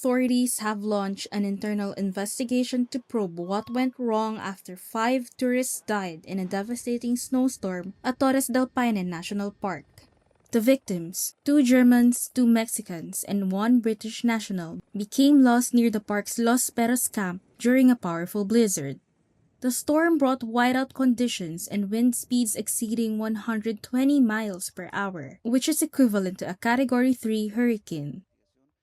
authorities have launched an internal investigation to probe what went wrong after 5 tourists died in a devastating snowstorm at Torres del Paine National Park. The victims, 2 Germans, 2 Mexicans, and 1 British national, became lost near the park's Los Perros camp during a powerful blizzard. The storm brought whiteout conditions and wind speeds exceeding 120 miles per hour, which is equivalent to a Category 3 hurricane.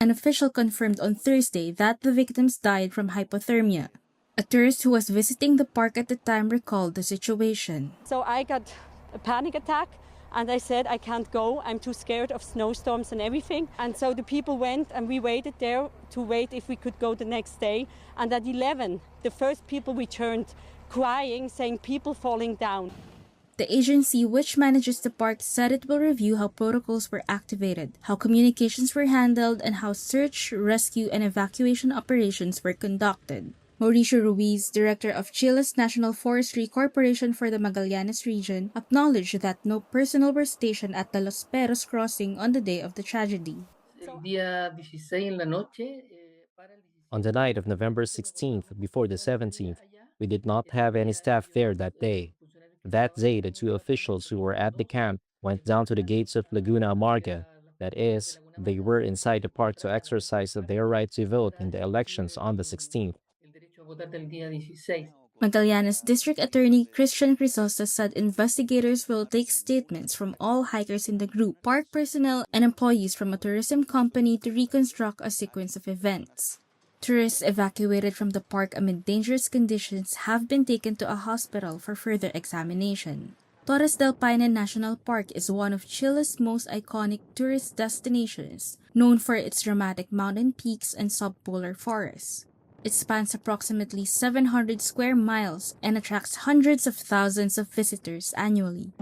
An official confirmed on Thursday that the victims died from hypothermia. A tourist who was visiting the park at the time recalled the situation. So I got a panic attack and I said, I can't go, I'm too scared of snowstorms and everything. And so the people went and we waited there to wait if we could go the next day. And at 11, the first people returned crying, saying people falling down. The agency which manages the park said it will review how protocols were activated, how communications were handled, and how search, rescue, and evacuation operations were conducted. Mauricio Ruiz, director of Chile's National Forestry Corporation for the Magallanes region, acknowledged that no personnel were stationed at the Los Perros crossing on the day of the tragedy. On the night of November 16th, before the 17th, we did not have any staff there that day. That day, the 2 officials who were at the camp went down to the gates of Laguna Amarga. That is, they were inside the park to exercise their right to vote in the elections on the 16th. Magallanes District Attorney Christian Crisosta said investigators will take statements from all hikers in the group, park personnel, and employees from a tourism company to reconstruct a sequence of events. Tourists evacuated from the park amid dangerous conditions have been taken to a hospital for further examination. Torres del Paine National Park is one of Chile's most iconic tourist destinations, known for its dramatic mountain peaks and subpolar forests. It spans approximately 700 square miles and attracts hundreds of thousands of visitors annually.